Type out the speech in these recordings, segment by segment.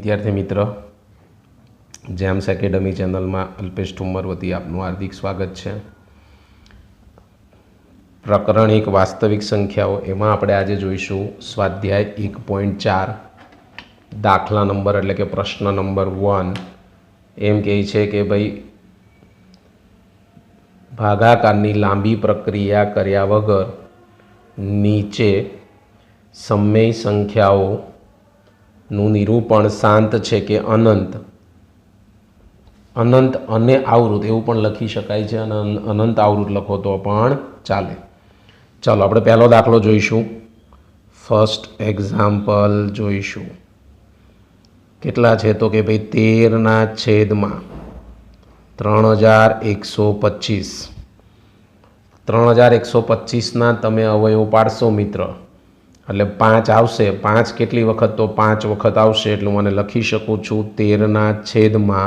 विद्यार्थी मित्र James academy channel में अल्पेश ठुम्मर वती आपનું हार्दिक स्वागत है। प्रकरण एक वास्तविक संख्याओं एमां आपणे आजे जोईशुं स्वाध्याय 1.4 दाखला नंबर एटले के प्रश्न नंबर 1 एम कहे छे कि भाई भागाकारनी लांबी प्रक्रिया कर्या वगर नीचे समय संख्याओं નું નિરૂપણ શાંત છે કે અનંત અનંત અને આવૃત એવું પણ લખી શકાય છે અને અનંત આવૃત લખો તો પણ ચાલે। ચાલો આપણે પહેલો દાખલો જોઈશું। ફર્સ્ટ એક્ઝામ્પલ જોઈશું। કેટલા છે તો કે ભાઈ 13 ના છેદમાં 3125 3125 ના તમે અવયવ પાડશો મિત્ર એટલે 5 આવશે। 5 કેટલી વખત તો 5 વખત આવશે એટલે મને લખી શકું છું 13 ના છેદમાં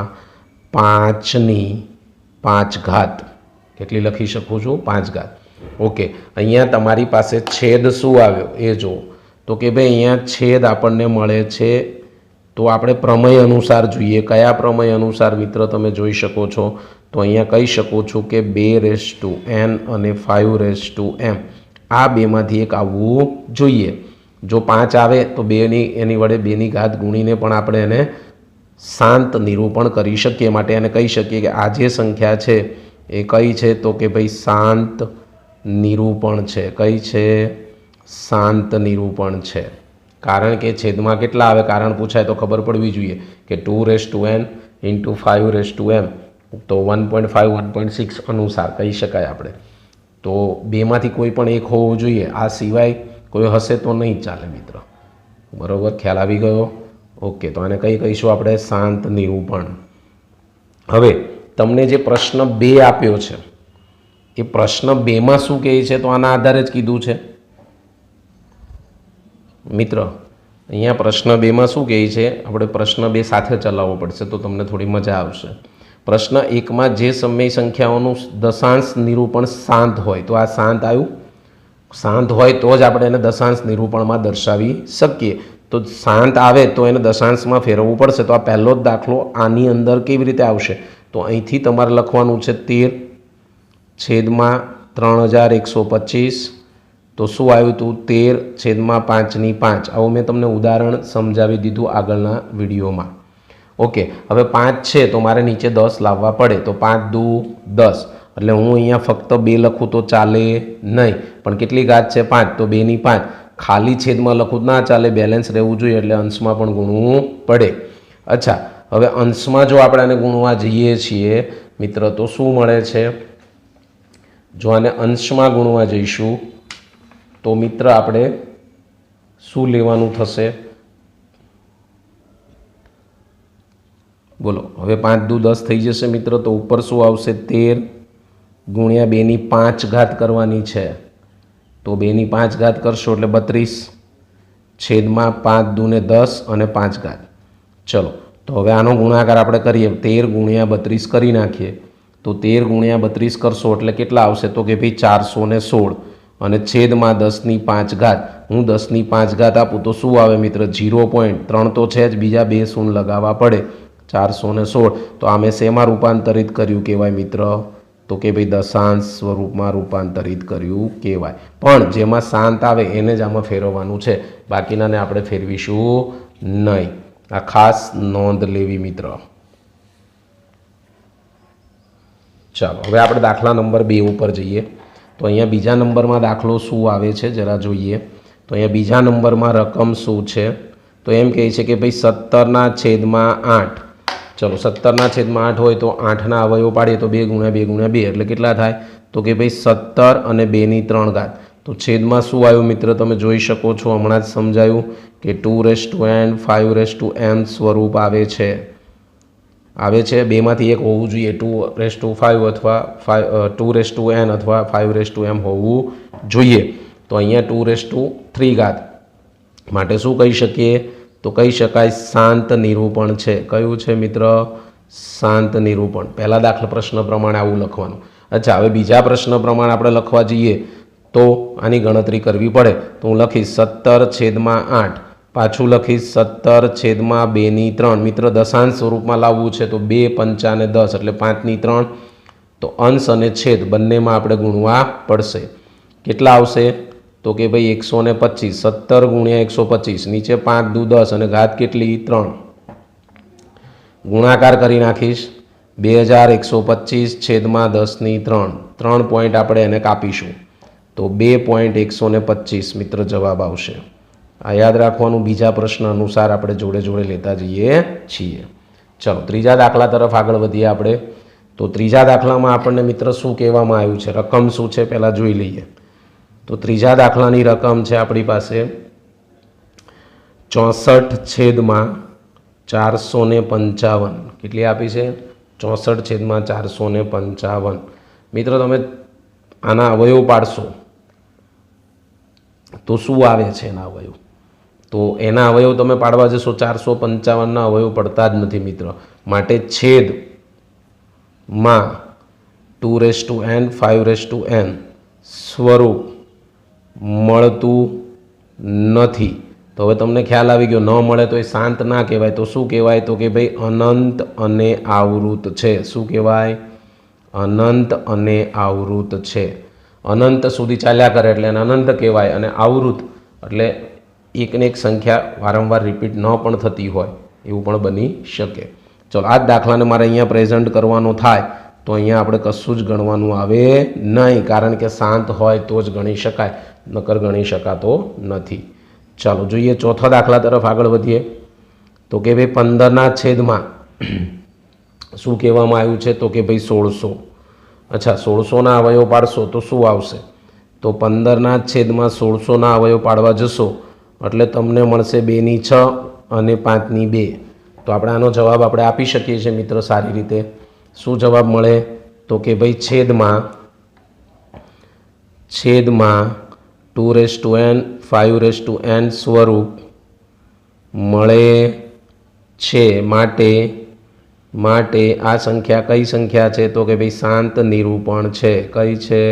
5 ની 5 ઘાત કેટલી લખી શકું છું 5 ઘાત। ઓકે, અહીંયા તમારી પાસે છેદ શું આવ્યો એ જો તો કે ભાઈ અહીંયા છેદ આપણને મળે છે તો આપણે પ્રમેય અનુસાર જોઈએ। કયા પ્રમેય અનુસાર મિત્ર તમે જોઈ શકો છો તો અહીંયા કહી શકું છું કે 2n અને 5m आ बेमांथी एक आववुं जोईए। जो 5 आवे तो एनी वडे 2 नी घात गुणीने पण आपणे एने शांत निरूपण करी शकीए। माटे एने कही शकीए कि आ जे संख्या छे ए कई छे तो कि भाई शांत निरूपण छे। कई छे? शांत निरूपण छे। कारण के छेदमां केटला आवे कारण पूछाय तो खबर पड़वी जोईए कि 2n × 5m तो 1.5 1.6 अनुसार कही शकाय आपणे। तो बेमांथी कोई पण एक होवो जोईए, आ सिवाय कोई हशे तो नहीं चाले मित्र। बरोबर, ख्याल आवी गयो? ओके, तो आने कई कहीशुं आपणे शांत निरूपण। हवे तमने जे प्रश्न 2 आप्यो छे ए प्रश्न 2 मां शुं कहे छे तो आना आधारे ज कीधुं छे मित्र। अहींया प्रश्न 2 मां शुं कहे छे आपणे प्रश्न 2 साथे चलावવો પડશે तो तमने थोड़ी मजा आवशे। प्रश्न 1 में जे समय संख्याओं दशांश निरूपण शांत होय तो आ शांत आयु शांत होय तो ज आपणे एने दशांश निरूपण में दर्शावी शकीए। तो शांत आवे तो एने दशांश में फेरवવું પડશે। तो आ पहलो ज दाखलो आनी अंदर केवी रीते आवशे तो અહીંથી તમારે લખવાનું છે 13 છેદમાં 3125 तो શું આવ્યું હતું 13 છેદમાં 5 ની 5। આવું મેં તમને ઉદાહરણ સમજાવી દીધું આગળના વિડીયોમાં। ओके, हवे 5 है तो मारे नीचे 10 लाववा पड़े तो 5 × 2 = 10 એટલે હું અહીંયા ફક્ત 2 લખું તો ચાલે નહીં પણ કેટલી ઘાત છે 5 તો 2 ની 5 ખાલી છેદમાં લખું ના ચાલે બેલેન્સ રહેવું જોઈએ એટલે અંશમાં પણ ગુણવું પડે। अच्छा, હવે અંશમાં જો આપણે આને ગુણવા જઈએ છીએ મિત્ર તો શું મળે છે જો આને અંશમાં ગુણવા જઈશું તો મિત્ર આપણે શું લેવાનું થશે बोलो। हवे 5 × 2 = 10 थई जशे मित्र तो ऊपर शुं आवशे 13 × 2 ની 5 घात करवानी छे तो 2 ની 5 घात करशो એટલે 32 छेदमां 5 × 2 = 10 અને 5 घात। चलो तो हवे आनो गुणाकार आपणे करीए 13 × 32 करी नाखीए तो 13 × 32 करशो એટલે કેટલા આવશે તો કે ભાઈ 416 અને છેદમાં 10 ની 5 घात। હું 10 ની 5 घात આપું તો શું આવે મિત્ર 0.3 तो है ज बीजा 2 शून्य लगावा पड़े 416 तो आमे शेमा रूपांतरित कर्यु कहेवाय मित्र तो कि भाई दशांश स्वरूप में रूपांतरित कर्यु कहेवाय। पण जेमां शांत आवे एने ज आमां फेरववानुं छे बाकीनाने आपणे फेरवीशुं नहीं। आ खास नोंध लेवी मित्र। चलो हवे आपणे दाखला नंबर 2 पर जईए तो अहींया बीजा नंबर में दाखलो शुं आवे छे जरा जोईए। तो अहींया बीजा नंबर में रकम शुं छे तो एम कहे छे कि भाई 17 ना छेदमां 8। चलो 17 ना छेदमां 8 होय तो 8 ना अवयव पाड़ीए तो 2 × 2 × 2 એટલે કેટલા થાય તો કે ભાઈ 17 અને 2 ની 3 ઘાત। તો છેદમાં શું આવ્યું મિત્ર તમે જોઈ શકો છો હમણાં જ સમજાયું કે 2n 5m સ્વરૂપ આવે છે બેમાંથી એક હોવું જોઈએ 2 અથવા 2n અથવા 5m હોવું જોઈએ। તો અહીંયા 2 ઘાત માટે શું કહી શકીએ तो कही शकाय शांत निरूपण है। क्यू है मित्र? शांत निरूपण। पहला दाखला प्रश्न प्रमाणे आवुं लखवानुं। अच्छा, हवे बीजा प्रश्न प्रमाणे आपणे लखवा जईए तो आनी गणतरी करवी पड़े तो हूँ लखीश 17 छेदमां 8 પાછું લખીશ 17/2/3 મિત્ર દશાંશ સ્વરૂપમાં લાવવું છે તો 2 5 અને 10 એટલે 5/3 તો અંશ અને છેદ બંનેમાં આપણે ગુણવા પડશે કેટલા આવશે તો કે ભાઈ 125 17 × 125 નીચે 5 દુ 10 અને ઘાત કેટલી 3 ગુણાકાર કરી નાખીશ 2125 છેદમાં 10/3 3 પોઈન્ટ આપણે એને કાપીશું તો 2.125 મિત્ર જવાબ આવશે આ યાદ રાખવાનું બીજા પ્રશ્ન અનુસાર આપણે જોડે જોડે લેતા જઈએ છીએ ચલો ત્રીજા દાખલા તરફ આગળ વધીએ આપણે તો ત્રીજા દાખલામાં આપણને મિત્ર શું કહેવામાં આવ્યું છે રકમ શું છે પહેલાં જોઈ લઈએ તો ત્રીજા દાખલાની રકમ છે આપણી પાસે 64/455 કેટલી આપી છે 64/455 મિત્રો તમે આના અવયવ પાડશો તો શું આવે છે એના અવયવ તો એના અવયવ તમે પાડવા જશો 455ના અવયવ પડતા જ નથી મિત્ર માટે છેદમાં 2n 5n સ્વરૂપ મળતું નથી તો હવે તમને ખ્યાલ આવી ગયો ન મળે તો એ શાંત ના કહેવાય તો શું કહેવાય તો કે ભાઈ અનંત અને આવૃત છે શું કહેવાય અનંત અને આવૃત છે અનંત સુધી ચાલ્યા કરે એટલે એને અનંત કહેવાય અને આવૃત એટલે એકને એક સંખ્યા વારંવાર રિપીટ ન પણ થતી હોય એવું પણ બની શકે ચલો આ જ દાખલાને મારે અહીંયા પ્રેઝન્ટ કરવાનો થાય તો અહીંયા આપણે કશું જ ગણવાનું આવે નહીં કારણ કે શાંત હોય તો જ ગણી શકાય નકર ગણી શકાતો નથી ચાલો જોઈએ ચોથા દાખલા તરફ આગળ વધીએ તો કે ભાઈ 15ના છેદમાં શું કહેવામાં આવ્યું છે તો કે ભાઈ 1600 અચ્છા 1600ના અવયવ પાડશો તો શું આવશે તો 15ના છેદમાં 1600ના અવયવ પાડવા જશો એટલે તમને મળશે 2/6 અને 5/2 તો આપણે આનો જવાબ આપણે આપી શકીએ છીએ મિત્ર સારી રીતે શું જવાબ મળે તો કે ભાઈ છેદમાં 2n 5n સ્વરૂપ મળે છે માટે આ સંખ્યા કઈ સંખ્યા છે તો કે ભાઈ શાંત નિરૂપણ છે કઈ છે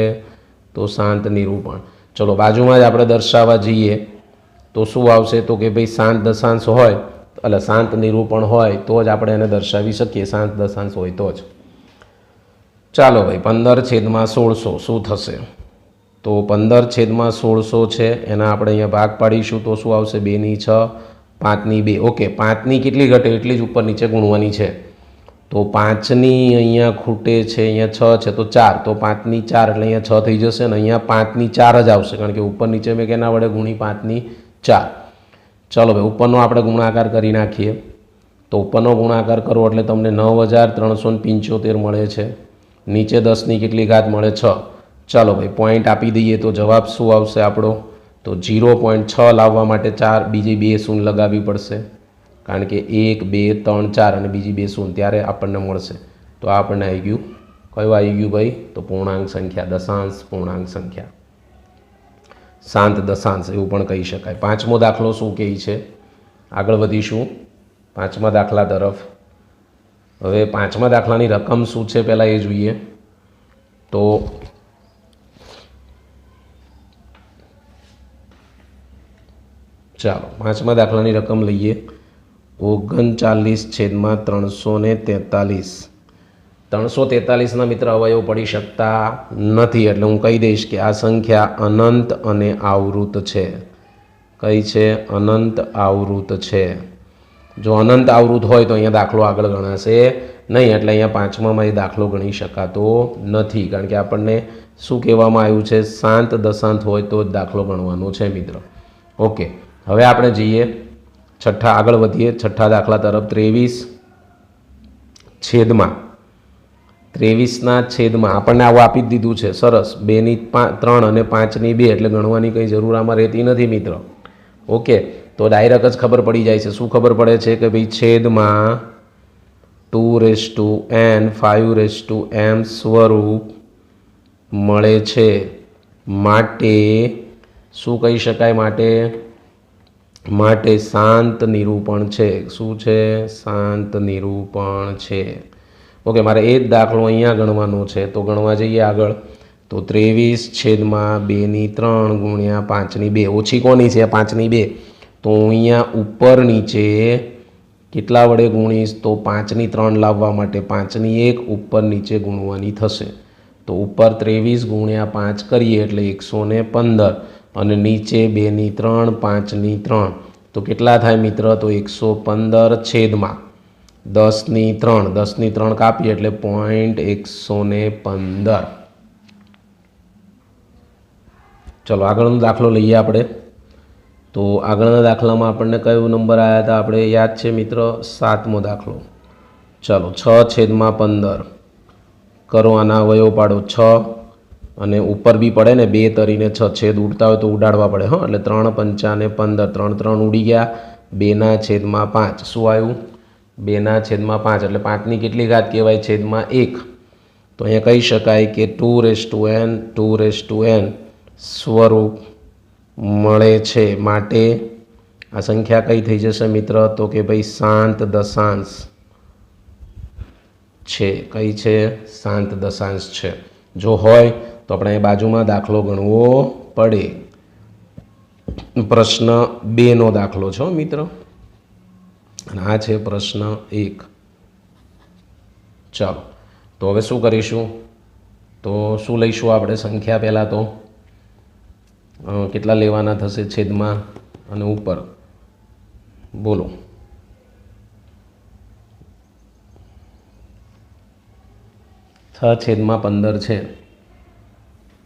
તો શાંત નિરૂપણ ચલો બાજુમાં જ આપણે દર્શાવવા જઈએ તો શું આવશે તો કે ભાઈ શાંત દશાંશ હોય એટલે શાંત નિરૂપણ હોય તો જ આપણે એને દર્શાવી શકીએ શાંત દશાંશ હોય તો જ ચાલો ભાઈ 15/1600 શું થશે તો 15/1600 છે એના આપણે અહીંયા ભાગ પાડીશું તો શું આવશે 2/6 5/2 ઓકે 5ની કેટલી ઘટે એટલી જ ઉપર નીચે ગુણવાની છે તો 5ની અહીંયા ખૂટે છે અહીંયા 6 છે તો 4 તો 5ની 4 એટલે અહીંયા 6 થઈ જશે ને અહીંયા 5ની 4 જ આવશે કારણ કે ઉપર નીચે મેં કેના વડે ગુણી 5ની 4 ચાલો ભાઈ ઉપરનો આપણે ગુણાકાર કરી નાખીએ તો ઉપરનો ગુણાકાર કરો એટલે તમને 9375 મળે છે નીચે 10ની કેટલી ઘાત મળે 6 ચાલો ભાઈ પોઈન્ટ આપી દઈએ તો જવાબ શું આવશે આપણો તો 0.6 લાવવા માટે 4 બીજી 2 શૂન્ય લગાવવી પડશે કારણ કે 1 2 3 4 અને બીજી 2 શૂન્ય ત્યારે આપણને મળશે તો આ આપણને આવી ગયું કયું આવી ગયું ભાઈ તો પૂર્ણાંક સંખ્યા દશાંશ પૂર્ણાંક સંખ્યા શાંત દશાંશ એવું પણ કહી શકાય પાંચમો દાખલો શું કહે છે આગળ વધીશું પાંચમા દાખલા તરફ હવે પાંચમા દાખલાની રકમ શું છે પહેલાં એ જોઈએ તો ચાલો પાંચમા દાખલાની રકમ લઈએ 39/343 343ના મિત્ર અવયવ પડી શકતા નથી એટલે હું કહી દઈશ કે આ સંખ્યા અનંત અને આવૃત છે કઈ છે અનંત આવૃત છે જો અનંત આવૃત હોય તો અહીંયા દાખલો આગળ ગણાશે નહીં એટલે અહીંયા પાંચમામાં એ દાખલો ગણી શકાતો નથી કારણ કે આપણને શું કહેવામાં આવ્યું છે શાંત દશાંત હોય તો જ દાખલો ગણવાનો છે મિત્ર ઓકે હવે આપણે જઈએ આગળ વધીએ છઠ્ઠા દાખલા તરફ 23/23ના છેદમાં આપણને આવું આપી જ દીધું છે સરસ 2/3 અને 5/2 એટલે ગણવાની કંઈ જરૂર આમાં રહેતી નથી મિત્ર ઓકે તો ડાયરેક્ટ જ ખબર પડી જાય છે શું ખબર પડે છે કે ભાઈ છેદમાં 2n 5m સ્વરૂપ મળે છે માટે શું કહી શકાય માટે શાંત નિરૂપણ છે શું છે શાંત નિરૂપણ છે ઓકે મારે એ જ દાખલો અહીંયા ગણવાનો છે તો ગણવા જઈએ આગળ તો 23/2/3 × 5/2 ઓછી કોની છે 5/2 તો અહીંયા ઉપર નીચે કેટલા વડે ગુણીશ? તો 5ની 3 લાવવા માટે 5ની 1 ઉપર નીચે ગુણવાની થશે. તો ઉપર 23 ગુણ્યા 5 કરીએ એટલે 115 અને નીચે 2ની 3 5ની 3 તો કેટલા થાય મિત્ર? તો 115 છેદમાં 10ની 3 10ની 3 કાપીએ એટલે 0.115. ચલો આગળનો દાખલો લઈએ આપણે. તો આગળના દાખલામાં આપણને કયો નંબર આવ્યા હતા? આપણે યાદ છે મિત્ર? 7મો દાખલો. ચલો 6/15 કરો, આના અવયવ પાડો 6 અને ઉપર બી પડે ને 2 તરીને 6 છેદ ઉડતા હોય તો ઉડાડવા પડે. હા, એટલે 3 5 15 3 3 ઉડી ગયા. 2/5 શું આવ્યું? 2/5 એટલે 5ની કેટલી ઘાત કહેવાય? છેદમાં 1. તો અહીંયા કહી શકાય કે 2n સ્વરૂપ મળે છે. માટે આ સંખ્યા કઈ થઈ જશે મિત્ર? તો કે ભાઈ શાંત દશાંશ છે. કઈ છે? શાંત દશાંશ છે. જો હોય તો આપણે અહીં બાજુમાં દાખલો ગણવો પડે. પ્રશ્ન 2નો દાખલો છે મિત્ર, અને આ છે પ્રશ્ન 1. ચાલો તો હવે શું કરીશું? તો શું લઈશું આપણે? સંખ્યા પહેલાં તો કેટલા લેવાના થશે છેદમાં અને ઉપર? બોલો. છ છેદમાં 15 છે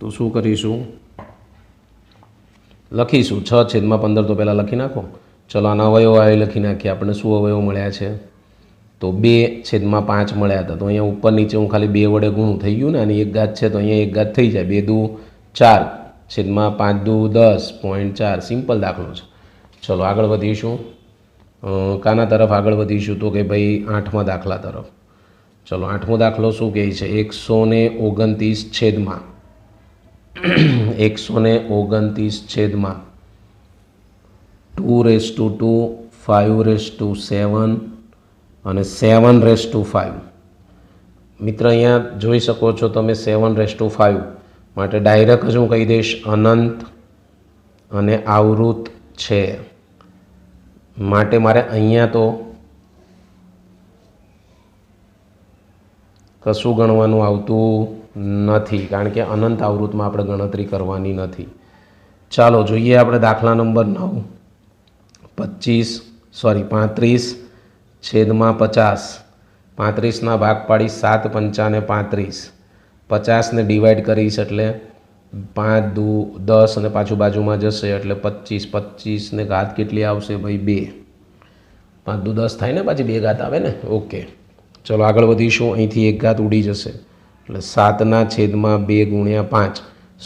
તો શું કરીશું? લખીશું 6/15 તો પહેલાં લખી નાખો. ચલો આના અવયવ આવી લખી નાખીએ. આપણને શું અવયવ મળ્યા છે? તો 2/5 મળ્યા હતા. તો અહીંયા ઉપર નીચે હું ખાલી 2 વડે ગુણું, થઈ ગયું ને? આની 1 ઘાત છે તો અહીંયા 1 ઘાત થઈ જાય. 2 દુ 4 છેદમાં 5 દુ 10.4. સિમ્પલ દાખલો છે. ચલો આગળ વધીશું. કાના તરફ આગળ વધીશું? તો કે ભાઈ 8મા દાખલા તરફ. ચલો 8મો દાખલો શું કહે છે? 129 છેદમાં 2/2 5/7 અને 7/5. મિત્ર અહીંયા જોઈ શકો છો તમે 7/5 માટે ડાયરેક્ટ જ હું કહી દઈશ અનંત અને આવૃત છે. માટે મારે અહીંયા તો કશું ગણવાનું આવતું નથી, કારણ કે અનંત આવૃતમાં આપણે ગણતરી કરવાની નથી. ચાલો જોઈએ આપણે દાખલા નંબર 9. 35/50 35ના ભાગ પાડી 7 5 35. 50ને ડિવાઈડ કરીશ એટલે 5 દુ 10 અને પાછું બાજુમાં જશે એટલે 25. 25ને ઘાત કેટલી આવશે ભાઈ? 2. 5 દુ 10 થાય ને, પાછી 2 ઘાત આવે ને? ઓકે, ચલો આગળ વધીશું. અહીંથી 1 ઘાત ઉડી જશે એટલે 7/2 ગુણ્યા 5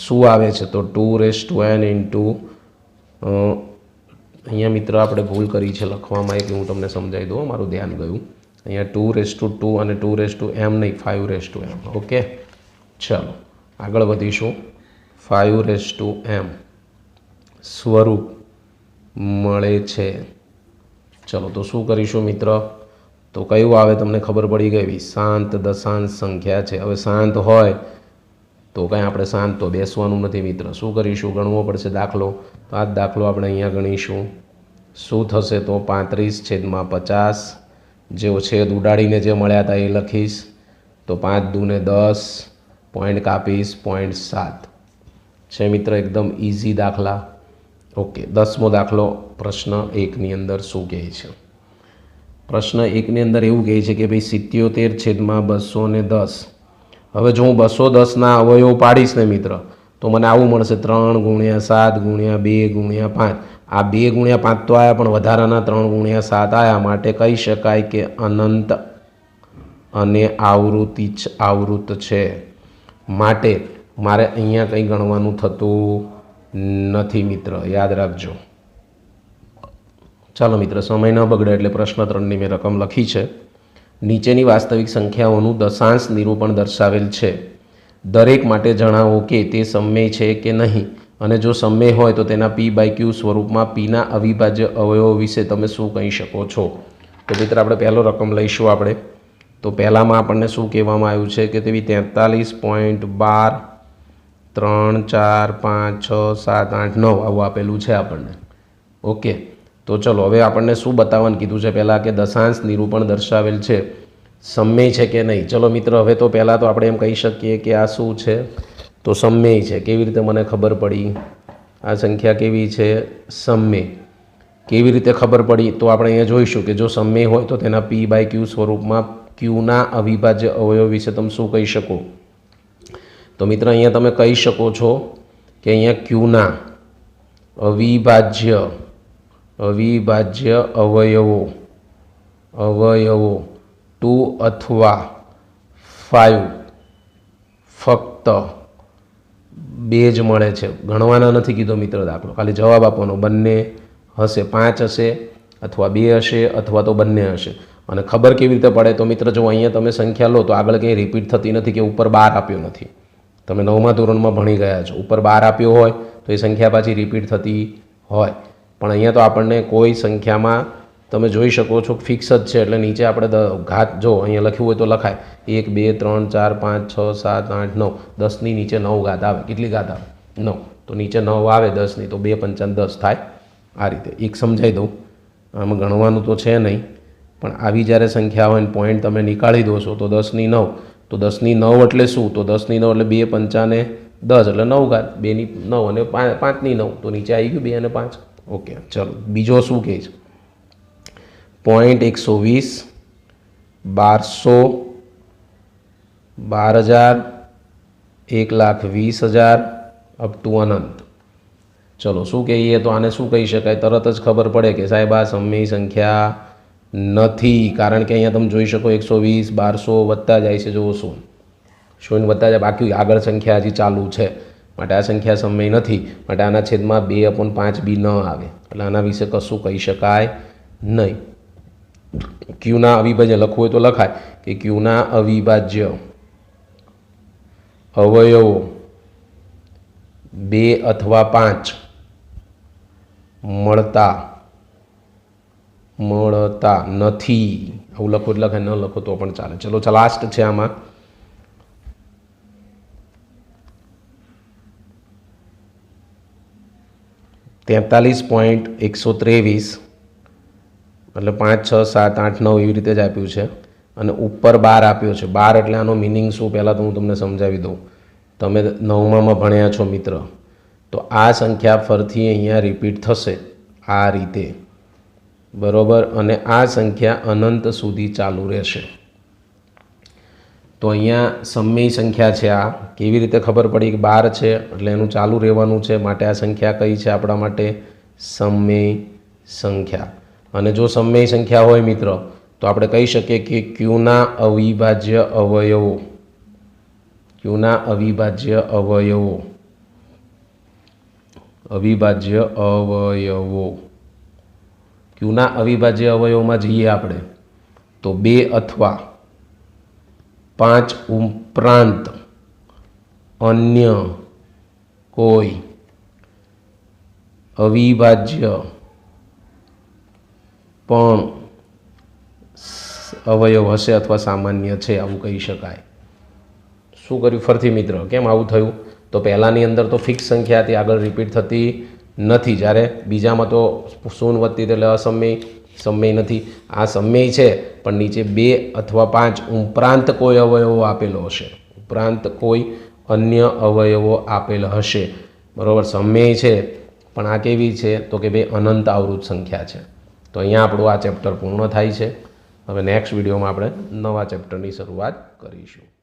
શું આવે છે? તો 2n ઇન્ટુ અહીંયા મિત્ર આપણે ભૂલ કરી છે લખવામાં, એટલે હું તમને સમજાવી દઉં, મારું ધ્યાન ગયું. અહીંયા 2/2 અને 2m નહીં, 5/m. ઓકે, ચાલો આગળ વધીશું. 5/m સ્વરૂપ મળે છે. ચલો તો શું કરીશું મિત્ર? તો કયું આવે તમને ખબર પડી ગઈ? શાંત દશાંશ સંખ્યા છે. હવે શાંત હોય તો કંઈ આપણે શાંત તો બેસવાનું નથી મિત્ર. શું કરીશું? ગણવો પડશે દાખલો. તો આ જ દાખલો આપણે અહીંયા ગણીશું. શું થશે? તો 35/50 જેવો છેદ ઉડાડીને જે મળ્યા હતા એ લખીશ. તો 5 દુ 10 પોઈન્ટ કાપીશ 0.7 છે મિત્ર. એકદમ ઇઝી દાખલા. ઓકે, 10મો દાખલો પ્રશ્ન 1ની અંદર શું કહે છે? પ્રશ્ન 1ની અંદર એવું કહે છે કે ભાઈ 77/210. હવે જો હું 210ના અવયવ પાડીશ ને મિત્ર તો મને આવું મળશે 3 ગુણ્યા 7 ગુણ્યા 2 ગુણ્યા 5. આ 2 ગુણ્યા 5 તો આવ્યા, પણ વધારાના 3 ગુણ્યા 7 આવ્યા. માટે કહી શકાય કે અનંત અને આવૃત છે. માટે મારે અહીંયા કંઈ ગણવાનું થતું નથી મિત્ર, યાદ રાખજો. ચાલો મિત્ર, સમય ન બગડે એટલે પ્રશ્ન 3ની મેં રકમ લખી છે. નીચેની વાસ્તવિક સંખ્યાઓનું દશાંશ નિરૂપણ દર્શાવેલ છે. દરેક માટે જણાવો કે તે સમય છે કે નહીં, અને જો સમય હોય તો તેના p/q સ્વરૂપમાં pના અવિભાજ્ય અવયવો વિશે તમે શું કહી શકો છો? તો મિત્ર આપણે પહેલો રકમ લઈશું આપણે. તો પહેલામાં આપણને શું કહેવામાં આવ્યું છે કે તેવી 43.12 3 4 5 6 7 8 9 આવું આપેલું છે આપણને. ઓકે, તો ચલો હવે આપણને શું બતાવવાનું કીધું છે પહેલાં કે દશાંશ નિરૂપણ દર્શાવેલ છે સમમેય છે કે નહીં. ચલો મિત્રો હવે તો પહેલાં તો આપણે એમ કહી શકીએ કે આ શું છે તો સમમેય છે. કેવી રીતે મને ખબર પડી? આ સંખ્યા કેવી છે? સમમેય. કેવી રીતે ખબર પડી? તો આપણે અહીંયા જોઈશું કે જો સમમેય હોય તો તેના p/q સ્વરૂપમાં ક્યુના અવિભાજ્ય અવયવ વિશે તમે શું કહી શકો? તો મિત્ર અહીંયા તમે કહી શકો છો કે અહીંયા ક્યુના અવિભાજ્ય અવયવો 2 અથવા 5 ફક્ત 2 જ મળે છે. ગણવાના નથી કીધો મિત્ર દાખલો, ખાલી જવાબ આપવાનો. બંને હશે, 5 હશે અથવા 2 હશે અથવા તો બંને હશે. અને ખબર કેવી રીતે પડે? તો મિત્ર જો અહીંયા તમે સંખ્યા લો તો આગળ કંઈ રિપીટ થતી નથી કે ઉપર 12 આપ્યો નથી. તમે 9મા ધોરણમાં ભણી ગયા છો, ઉપર 12 આપ્યો હોય તો એ સંખ્યા પાછી રિપીટ થતી હોય. પણ અહીંયા તો આપણને કોઈ સંખ્યામાં તમે જોઈ શકો છો ફિક્સ જ છે, એટલે નીચે આપણે ઘાત જો અહીંયા લખ્યું હોય તો લખાય 1 2 3 4 5 6 7 8 9. 10ની નીચે 9 ઘાત આવે. કેટલી ઘાત આવે? 9. તો નીચે 9 આવે 10ની તો 2 5 10 થાય. આ રીતે એક સમજાવી દઉં, આમાં ગણવાનું તો છે નહીં, પણ આવી જ્યારે સંખ્યા હોય ને પોઈન્ટ તમે નીકાળી દો છો તો 10ની 9. તો 10ની 9 એટલે શું? તો 10ની 9 એટલે 2 5 ને 10 એટલે 9 ઘાત. 2ની 9 અને 5ની 9 તો નીચે આવી ગયું 2 અને 5. ઓકે ચલો બીજો શું કહે છે? 120 1200 12,000 1,20,000 અપ ટુ અનંત. ચલો શું કહીએ તો આને શું કહી શકાય? તરત જ ખબર પડે કે સાહેબ આ સમમેય સંખ્યા નથી, કારણ કે અહીંયા તમે જોઈ શકો 120 1200 વધતા જાય છે. જુઓ શૂન્ય વધતા જાય, બાકી આગળ સંખ્યા હજી ચાલુ છે, માટે આ સંખ્યા સમમેય નથી. માટે આના છેદમાં 2/5 બી ન આવે, એટલે આના વિશે કશું કહી શકાય નહીં. ક્યુના અવિભાજ્ય લખવું હોય તો લખાય કે ક્યુના અવિભાજ્ય અવયવો 2 અથવા 5 મળતા નથી. આવું લખો એટલે લખાય, ન લખો તો પણ ચાલે. ચલો લાસ્ટ છે આમાં 43.123 એટલે 5 6 7 8 9 એવી રીતે જ આપ્યું છે અને ઉપર 12 આપ્યો છે. 12 એટલે આનો મિનિંગ શું પહેલાં તો હું તમને સમજાવી દઉં. તમે 9માં ભણ્યા છો મિત્ર, તો આ સંખ્યા ફરીથી અહીંયા રિપીટ થશે આ રીતે, બરાબર, અને આ સંખ્યા અનંત સુધી ચાલુ રહેશે. તો અહીંયા સમમેય સંખ્યા છે. આ કેવી રીતે ખબર પડી કે 12 છે એટલે એનું ચાલુ રહેવાનું છે, માટે આ સંખ્યા કઈ છે આપણા માટે? સમમેય સંખ્યા. અને જો સમમેય સંખ્યા હોય મિત્ર તો આપણે કહી શકીએ કે ક્યુના અવિભાજ્ય અવયવો ક્યુના અવિભાજ્ય અવયવોમાં જઈએ આપણે તો 2 અથવા 5 ઉપરાંત અન્ય કોઈ અવિભાજ્ય પણ અવયવ હશે અથવા સામાન્ય છે, આવું કહી શકાય. શું કર્યું ફરીથી મિત્ર? કેમ આવું થયું? તો પહેલાંની અંદર તો ફિક્સ સંખ્યા હતી, આગળ રિપીટ થતી નથી, જ્યારે બીજામાં તો શૂન્ય વધતી એટલે સમમેય નથી. આ સમમેય છે પણ નીચે 2 અથવા 5 ઉપરાંત કોઈ અવયવો આપેલો હશે, ઉપરાંત કોઈ અન્ય અવયવો આપેલ હશે, બરાબર. સમમેય છે પણ આ કેવી છે? તો કે ભાઈ અનંત આવૃત સંખ્યા છે. તો અહીંયા આપણું આ ચેપ્ટર પૂર્ણ થાય છે. હવે નેક્સ્ટ વિડીયોમાં આપણે નવા ચેપ્ટરની શરૂઆત કરીશું.